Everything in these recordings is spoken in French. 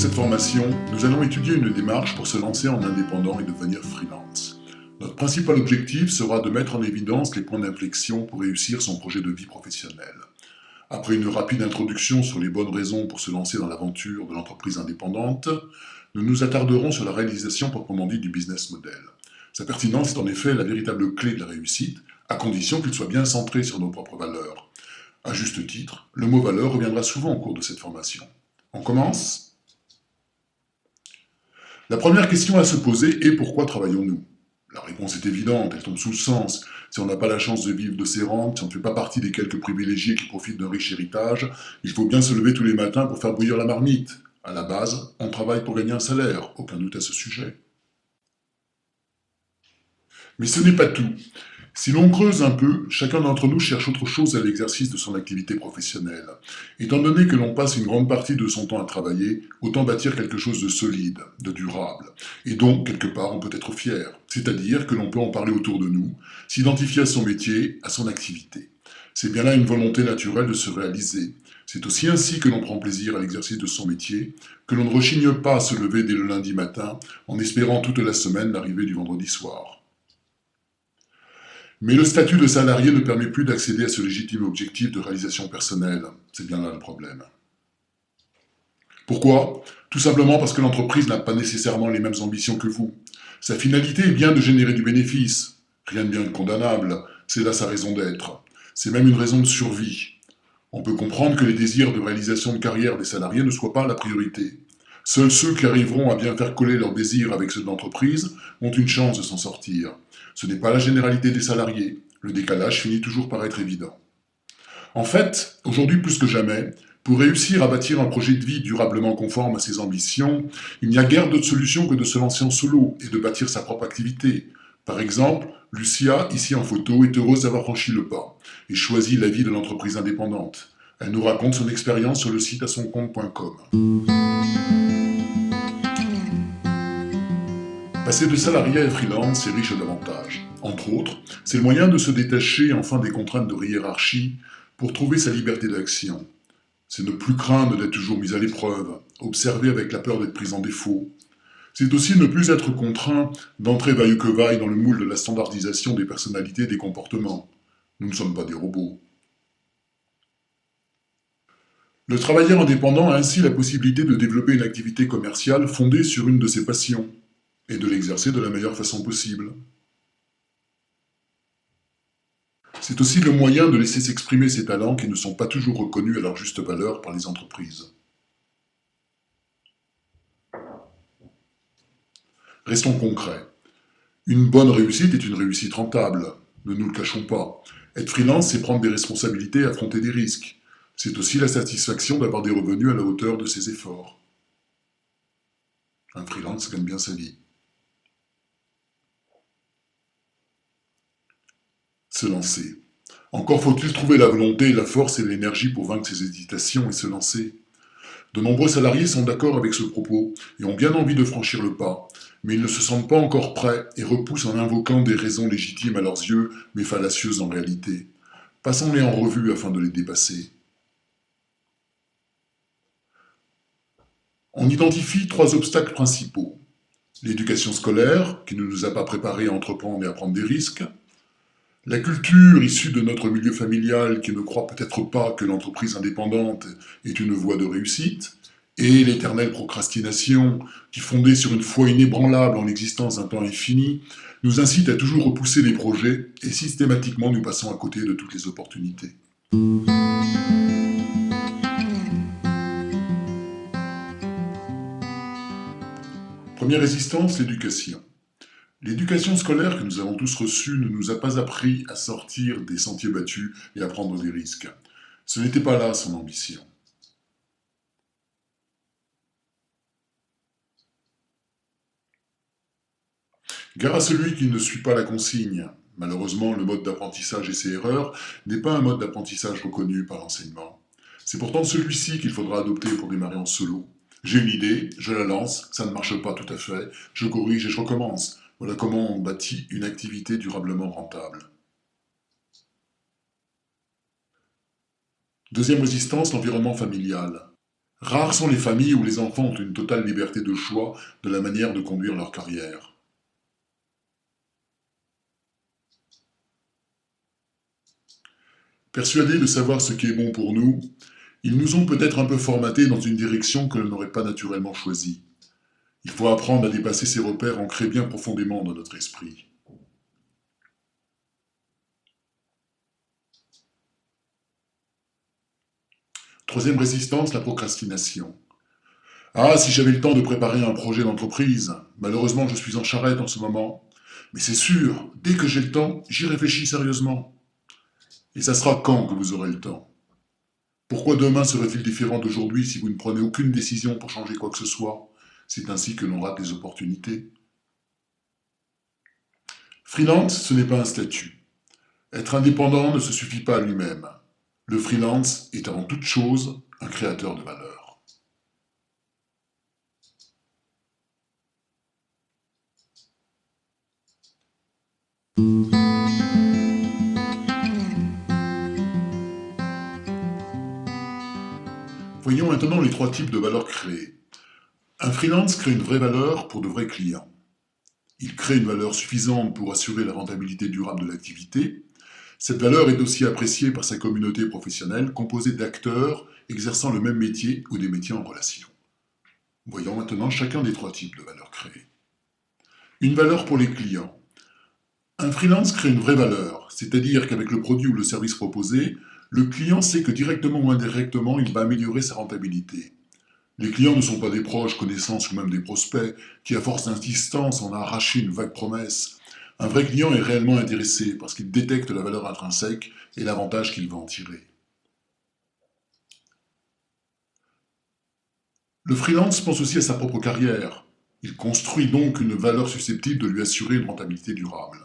cette formation, nous allons étudier une démarche pour se lancer en indépendant et devenir freelance. Notre principal objectif sera de mettre en évidence les points d'inflexion pour réussir son projet de vie professionnelle. Après une rapide introduction sur les bonnes raisons pour se lancer dans l'aventure de l'entreprise indépendante, nous nous attarderons sur la réalisation proprement dite du business model. Sa pertinence est en effet la véritable clé de la réussite, à condition qu'il soit bien centré sur nos propres valeurs. À juste titre, le mot valeur reviendra souvent au cours de cette formation. On commence ? La première question à se poser est pourquoi travaillons-nous ? La réponse est évidente, elle tombe sous le sens. Si on n'a pas la chance de vivre de ses rentes, si on ne fait pas partie des quelques privilégiés qui profitent d'un riche héritage, il faut bien se lever tous les matins pour faire bouillir la marmite. À la base, on travaille pour gagner un salaire, aucun doute à ce sujet. Mais ce n'est pas tout. Si l'on creuse un peu, chacun d'entre nous cherche autre chose à l'exercice de son activité professionnelle. Étant donné que l'on passe une grande partie de son temps à travailler, autant bâtir quelque chose de solide, de durable, et donc, quelque part, on peut être fier. C'est-à-dire que l'on peut en parler autour de nous, s'identifier à son métier, à son activité. C'est bien là une volonté naturelle de se réaliser. C'est aussi ainsi que l'on prend plaisir à l'exercice de son métier, que l'on ne rechigne pas à se lever dès le lundi matin, en espérant toute la semaine l'arrivée du vendredi soir. Mais le statut de salarié ne permet plus d'accéder à ce légitime objectif de réalisation personnelle. C'est bien là le problème. Pourquoi ? Tout simplement parce que l'entreprise n'a pas nécessairement les mêmes ambitions que vous. Sa finalité est bien de générer du bénéfice. Rien de bien condamnable, c'est là sa raison d'être. C'est même une raison de survie. On peut comprendre que les désirs de réalisation de carrière des salariés ne soient pas la priorité. Seuls ceux qui arriveront à bien faire coller leurs désirs avec ceux de l'entreprise ont une chance de s'en sortir. Ce n'est pas la généralité des salariés. Le décalage finit toujours par être évident. En fait, aujourd'hui plus que jamais, pour réussir à bâtir un projet de vie durablement conforme à ses ambitions, il n'y a guère d'autre solution que de se lancer en solo et de bâtir sa propre activité. Par exemple, Lucia, ici en photo, est heureuse d'avoir franchi le pas et choisi la vie de l'entreprise indépendante. Elle nous raconte son expérience sur le site asoncompte.com. Passer de salarié à freelance est riche d'avantages. Entre autres, c'est le moyen de se détacher enfin des contraintes de hiérarchie pour trouver sa liberté d'action. C'est ne plus craindre d'être toujours mis à l'épreuve, observer avec la peur d'être pris en défaut. C'est aussi ne plus être contraint d'entrer vaille que vaille dans le moule de la standardisation des personnalités et des comportements. Nous ne sommes pas des robots. Le travailleur indépendant a ainsi la possibilité de développer une activité commerciale fondée sur une de ses passions, et de l'exercer de la meilleure façon possible. C'est aussi le moyen de laisser s'exprimer ses talents qui ne sont pas toujours reconnus à leur juste valeur par les entreprises. Restons concrets. Une bonne réussite est une réussite rentable, ne nous le cachons pas. Être freelance, c'est prendre des responsabilités et affronter des risques. C'est aussi la satisfaction d'avoir des revenus à la hauteur de ses efforts. Un freelance gagne bien sa vie. Se lancer. Encore faut-il trouver la volonté, la force et l'énergie pour vaincre ses hésitations et se lancer. De nombreux salariés sont d'accord avec ce propos et ont bien envie de franchir le pas, mais ils ne se sentent pas encore prêts et repoussent en invoquant des raisons légitimes à leurs yeux, mais fallacieuses en réalité. Passons-les en revue afin de les dépasser. On identifie 3 obstacles principaux. L'éducation scolaire, qui ne nous a pas préparés à entreprendre et à prendre des risques. La culture issue de notre milieu familial qui ne croit peut-être pas que l'entreprise indépendante est une voie de réussite, et l'éternelle procrastination qui, fondée sur une foi inébranlable en l'existence d'un temps infini, nous incite à toujours repousser les projets et systématiquement nous passons à côté de toutes les opportunités. Première résistance, l'éducation. L'éducation scolaire que nous avons tous reçue ne nous a pas appris à sortir des sentiers battus et à prendre des risques. Ce n'était pas là son ambition. Gare à celui qui ne suit pas la consigne. Malheureusement, le mode d'apprentissage et ses erreurs n'est pas un mode d'apprentissage reconnu par l'enseignement. C'est pourtant celui-ci qu'il faudra adopter pour démarrer en solo. J'ai une idée, je la lance, ça ne marche pas tout à fait, je corrige et je recommence. Voilà comment on bâtit une activité durablement rentable. Deuxième résistance, l'environnement familial. Rares sont les familles où les enfants ont une totale liberté de choix de la manière de conduire leur carrière. Persuadés de savoir ce qui est bon pour nous, ils nous ont peut-être un peu formatés dans une direction que l'on n'aurait pas naturellement choisie. Il faut apprendre à dépasser ces repères ancrés bien profondément dans notre esprit. Troisième résistance, la procrastination. Ah, si j'avais le temps de préparer un projet d'entreprise. Malheureusement, je suis en charrette en ce moment. Mais c'est sûr, dès que j'ai le temps, j'y réfléchis sérieusement. Et ça sera quand que vous aurez le temps? Pourquoi demain serait-il différent d'aujourd'hui si vous ne prenez aucune décision pour changer quoi que ce soit? C'est ainsi que l'on rate les opportunités. Freelance, ce n'est pas un statut. Être indépendant ne se suffit pas à lui-même. Le freelance est avant toute chose un créateur de valeur. Voyons maintenant les trois types de valeurs créées. Un freelance crée une vraie valeur pour de vrais clients. Il crée une valeur suffisante pour assurer la rentabilité durable de l'activité. Cette valeur est aussi appréciée par sa communauté professionnelle composée d'acteurs exerçant le même métier ou des métiers en relation. Voyons maintenant chacun des trois types de valeurs créées. Une valeur pour les clients. Un freelance crée une vraie valeur, c'est-à-dire qu'avec le produit ou le service proposé, le client sait que directement ou indirectement, il va améliorer sa rentabilité. Les clients ne sont pas des proches, connaissances ou même des prospects qui, à force d'insistance, en a arraché une vague promesse. Un vrai client est réellement intéressé parce qu'il détecte la valeur intrinsèque et l'avantage qu'il va en tirer. Le freelance pense aussi à sa propre carrière. Il construit donc une valeur susceptible de lui assurer une rentabilité durable.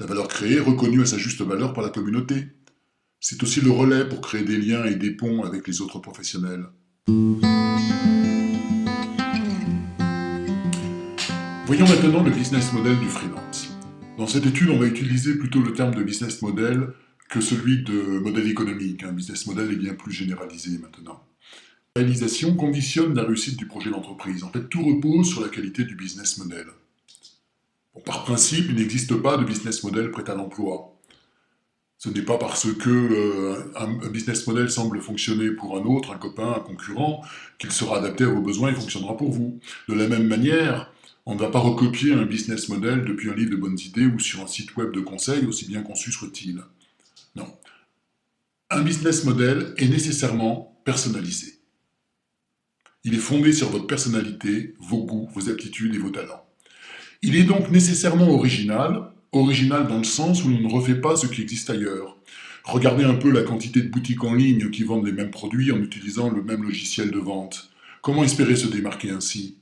La valeur créée est reconnue à sa juste valeur par la communauté. C'est aussi le relais pour créer des liens et des ponts avec les autres professionnels. Voyons maintenant le business model du freelance. Dans cette étude, on va utiliser plutôt le terme de business model que celui de modèle économique. Un business model est bien plus généralisé maintenant. La réalisation conditionne la réussite du projet d'entreprise. En fait, tout repose sur la qualité du business model. Bon, par principe, il n'existe pas de business model prêt à l'emploi. Ce n'est pas parce que un business model semble fonctionner pour un autre, un copain, un concurrent, qu'il sera adapté à vos besoins et fonctionnera pour vous. De la même manière, on ne va pas recopier un business model depuis un livre de bonnes idées ou sur un site web de conseils, aussi bien conçu soit-il. Non. Un business model est nécessairement personnalisé. Il est fondé sur votre personnalité, vos goûts, vos aptitudes et vos talents. Il est donc nécessairement original, original dans le sens où l'on ne refait pas ce qui existe ailleurs. Regardez un peu la quantité de boutiques en ligne qui vendent les mêmes produits en utilisant le même logiciel de vente. Comment espérer se démarquer ainsi?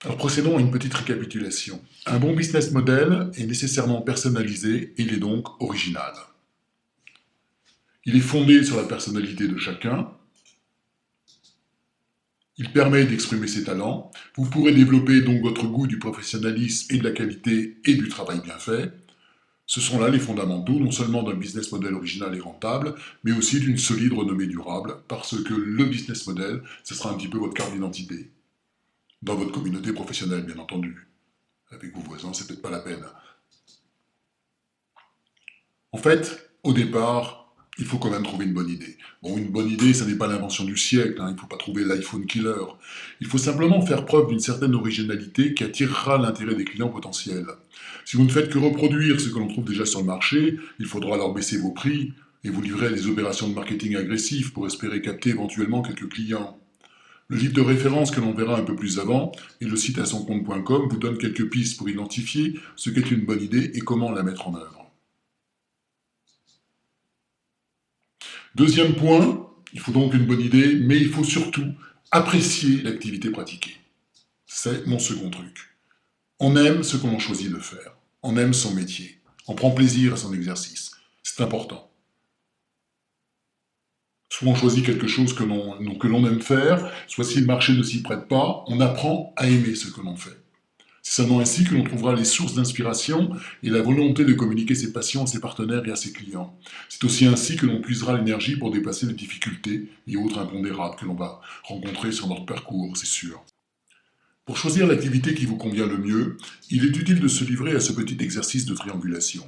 Alors procédons à une petite récapitulation. Un bon business model est nécessairement personnalisé et il est donc original. Il est fondé sur la personnalité de chacun. Il permet d'exprimer ses talents. Vous pourrez développer donc votre goût du professionnalisme et de la qualité et du travail bien fait. Ce sont là les fondamentaux non seulement d'un business model original et rentable, mais aussi d'une solide renommée durable, parce que le business model, ce sera un petit peu votre carte d'identité. Dans votre communauté professionnelle, bien entendu. Avec vos voisins, c'est peut-être pas la peine. En fait, au départ, il faut quand même trouver une bonne idée. Bon, une bonne idée, ça n'est pas l'invention du siècle, il ne faut pas trouver l'iPhone killer. Il faut simplement faire preuve d'une certaine originalité qui attirera l'intérêt des clients potentiels. Si vous ne faites que reproduire ce que l'on trouve déjà sur le marché, il faudra alors baisser vos prix et vous livrer à des opérations de marketing agressifs pour espérer capter éventuellement quelques clients. Le livre de référence que l'on verra un peu plus avant et le site asoncompte.com vous donne quelques pistes pour identifier ce qu'est une bonne idée et comment la mettre en œuvre. Deuxième point, il faut donc une bonne idée, mais il faut surtout apprécier l'activité pratiquée. C'est mon second truc. On aime ce que l'on choisit de faire. On aime son métier. On prend plaisir à son exercice. C'est important. Soit on choisit quelque chose que l'on aime faire, soit si le marché ne s'y prête pas, on apprend à aimer ce que l'on fait. C'est seulement ainsi que l'on trouvera les sources d'inspiration et la volonté de communiquer ses passions à ses partenaires et à ses clients. C'est aussi ainsi que l'on puisera l'énergie pour dépasser les difficultés et autres impondérables que l'on va rencontrer sur notre parcours, c'est sûr. Pour choisir l'activité qui vous convient le mieux, il est utile de se livrer à ce petit exercice de triangulation.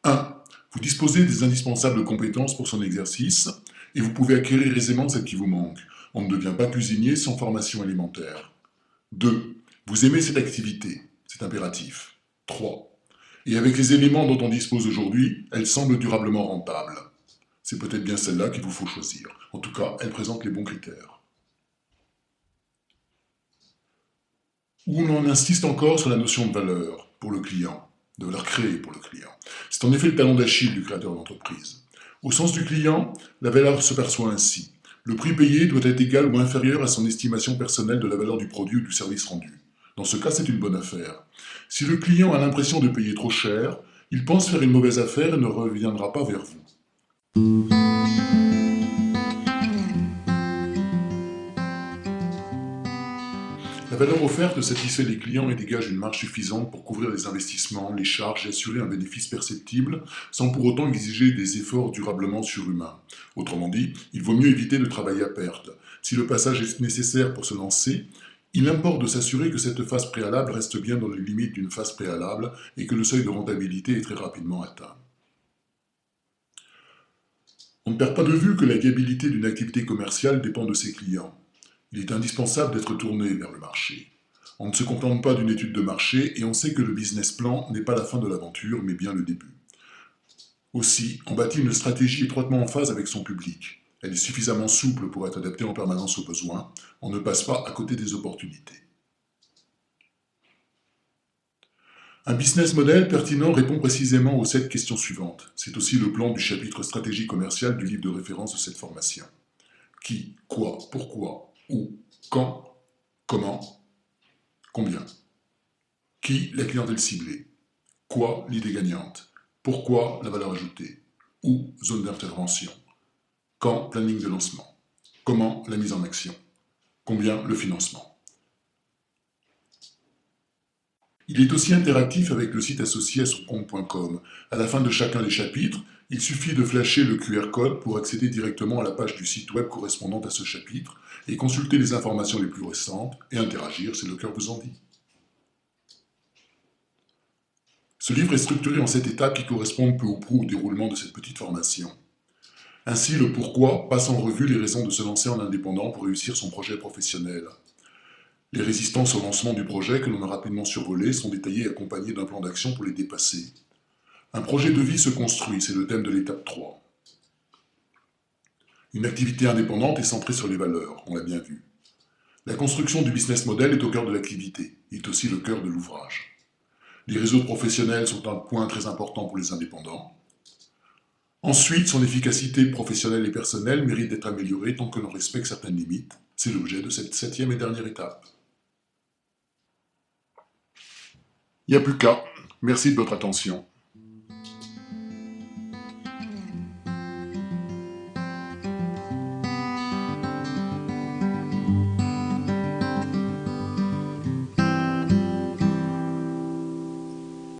1. Vous disposez des indispensables compétences pour son exercice et vous pouvez acquérir aisément celles qui vous manquent. On ne devient pas cuisinier sans formation élémentaire. 2. Vous aimez cette activité, c'est impératif. 3. Et avec les éléments dont on dispose aujourd'hui, elle semble durablement rentable. C'est peut-être bien celle-là qu'il vous faut choisir. En tout cas, elle présente les bons critères. Où l'on insiste encore sur la notion de valeur pour le client, de valeur créée pour le client. C'est en effet le talon d'Achille du créateur d'entreprise. Au sens du client, la valeur se perçoit ainsi. Le prix payé doit être égal ou inférieur à son estimation personnelle de la valeur du produit ou du service rendu. Dans ce cas, c'est une bonne affaire. Si le client a l'impression de payer trop cher, il pense faire une mauvaise affaire et ne reviendra pas vers vous. La valeur offerte satisfait les clients et dégage une marge suffisante pour couvrir les investissements, les charges et assurer un bénéfice perceptible, sans pour autant exiger des efforts durablement surhumains. Autrement dit, il vaut mieux éviter de travailler à perte. Si le passage est nécessaire pour se lancer, il importe de s'assurer que cette phase préalable reste bien dans les limites d'une phase préalable et que le seuil de rentabilité est très rapidement atteint. On ne perd pas de vue que la viabilité d'une activité commerciale dépend de ses clients. Il est indispensable d'être tourné vers le marché. On ne se contente pas d'une étude de marché et on sait que le business plan n'est pas la fin de l'aventure, mais bien le début. Aussi, on bâtit une stratégie étroitement en phase avec son public. Elle est suffisamment souple pour être adaptée en permanence aux besoins. On ne passe pas à côté des opportunités. Un business model pertinent répond précisément aux 7 questions suivantes. C'est aussi le plan du chapitre stratégie commerciale du livre de référence de cette formation. Qui, quoi, pourquoi, où, quand, comment, combien. Qui, la clientèle ciblée. Quoi, l'idée gagnante. Pourquoi, la valeur ajoutée. Où, zone d'intervention. Quand, planning de lancement. Comment, la mise en action. Combien, le financement. Il est aussi interactif avec le site associé à son compte.com. À la fin de chacun des chapitres, il suffit de flasher le QR code pour accéder directement à la page du site web correspondante à ce chapitre et consulter les informations les plus récentes et interagir si le cœur vous en dit. Ce livre est structuré en 7 étapes qui correspondent peu ou prou au déroulement de cette petite formation. Ainsi, le pourquoi passe en revue les raisons de se lancer en indépendant pour réussir son projet professionnel. Les résistances au lancement du projet que l'on a rapidement survolé sont détaillées et accompagnées d'un plan d'action pour les dépasser. Un projet de vie se construit, c'est le thème de l'étape 3. Une activité indépendante est centrée sur les valeurs, on l'a bien vu. La construction du business model est au cœur de l'activité, il est aussi le cœur de l'ouvrage. Les réseaux professionnels sont un point très important pour les indépendants. Ensuite, son efficacité professionnelle et personnelle mérite d'être améliorée tant que l'on respecte certaines limites. C'est l'objet de cette 7e et dernière étape. Il n'y a plus qu'à. Merci de votre attention.